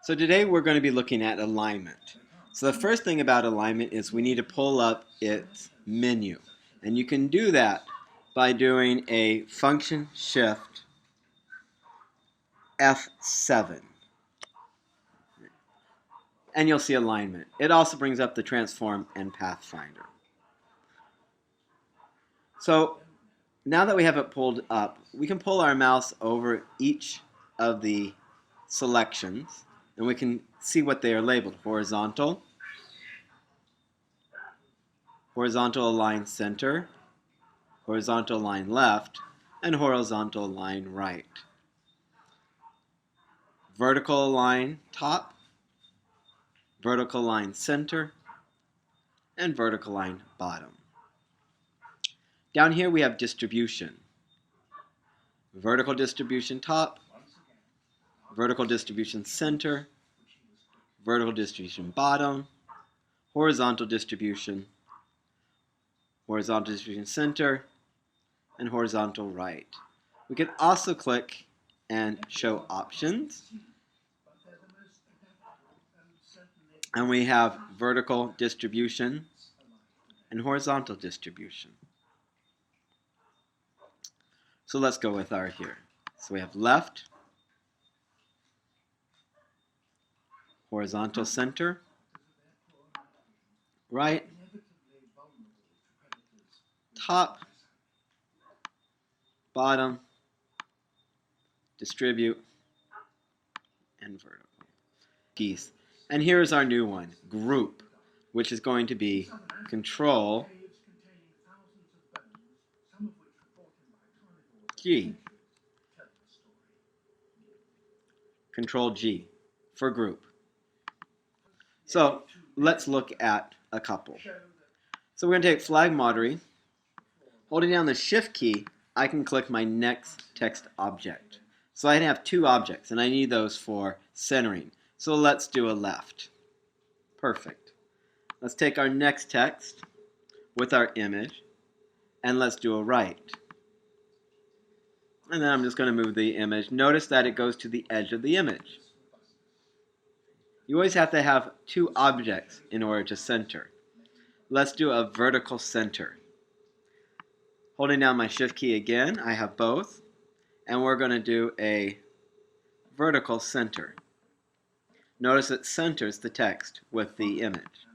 So today we're going to be looking at alignment. So the first thing about alignment is we need to pull up its menu. And you can do that by doing a function shift F7. And you'll see alignment. It also brings up the transform and pathfinder. So now that we have it pulled up, we can pull our mouse over each of the selections and we can see what they are labeled: horizontal, horizontal align center, horizontal line left, and horizontal line right. Vertical line top, vertical line center, and vertical line bottom. Down here we have distribution. Vertical distribution top, vertical distribution center, vertical distribution bottom, horizontal distribution center, and horizontal right. We can also click and show options. And we have vertical distribution and horizontal distribution. So let's go with our here. So we have left, horizontal center, right, top, bottom, distribute, and vertical. Keys. And here's our new one, group, which is going to be Control G. Control G for group. So let's look at a couple. So we're going to take flag Monterey. Holding down the shift key, I can click my next text object. So I have two objects and I need those for centering. So let's do a left. Perfect. Let's take our next text with our image and let's do a right. And then I'm just going to move the image. Notice that it goes to the edge of the image. You always have to have two objects in order to center. Let's do a vertical center. Holding down my shift key again, I have both. And we're going to do a vertical center. Notice it centers the text with the image.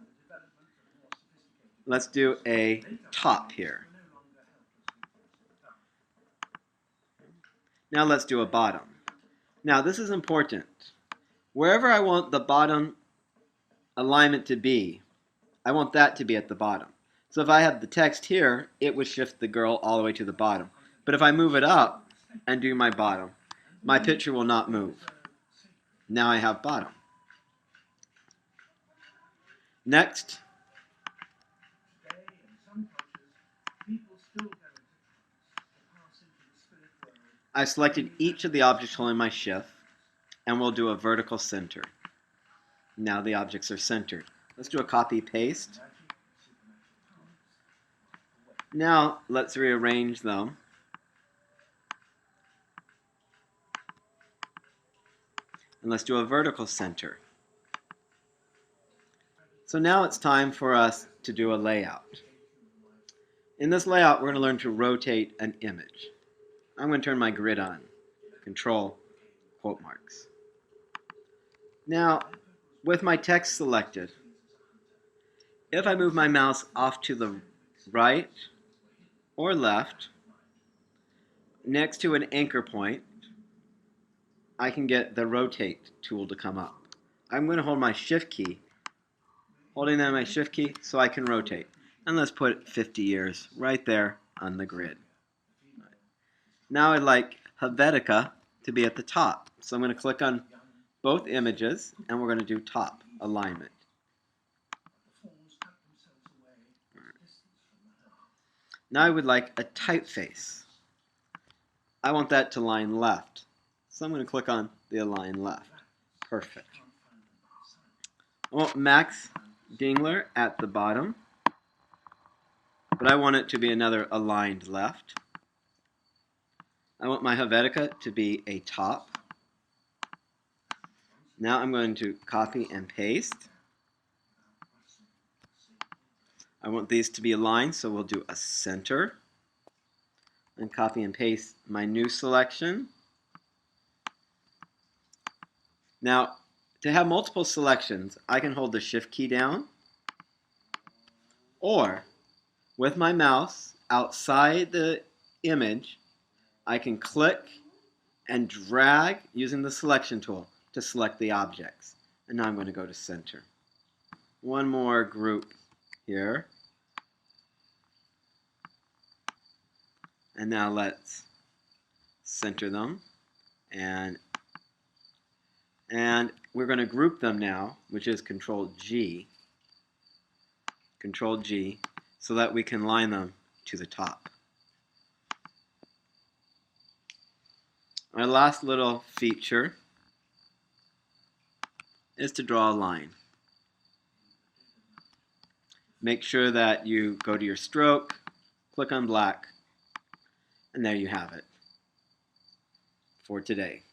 Let's do a top here. Now let's do a bottom. Now this is important. Wherever I want the bottom alignment to be, I want that to be at the bottom. So if I have the text here, it would shift the girl all the way to the bottom. But if I move it up and do my bottom, my picture will not move. Now I have bottom. Next, I selected each of the objects holding my shift, and we'll do a vertical center. Now the objects are centered. Let's do a copy paste. Now let's rearrange them. And let's do a vertical center. So now it's time for us to do a layout. In this layout, we're going to learn to rotate an image. I'm going to turn my grid on. Control, quote marks. Now, with my text selected, if I move my mouse off to the right or left, next to an anchor point, I can get the rotate tool to come up. I'm going to hold my shift key, holding down my shift key so I can rotate. And let's put 50 years right there on the grid. Now I'd like Helvetica to be at the top. So I'm going to click on both images and we're going to do top alignment. Now I would like a typeface. I want that to line left. So I'm going to click on the align left. Perfect. I want Max Dingler at the bottom, but I want it to be another aligned left. I want my Helvetica to be a top. Now I'm going to copy and paste. I want these to be aligned, so we'll do a center. And copy and paste my new selection. Now, to have multiple selections, I can hold the Shift key down, or with my mouse outside the image, I can click and drag using the selection tool to select the objects. And now I'm going to go to center. One more group here. And now let's center them. And we're going to group them now, which is Control G, so that we can line them to the top. Our last little feature is to draw a line. Make sure that you go to your stroke, click on black, and there you have it for today.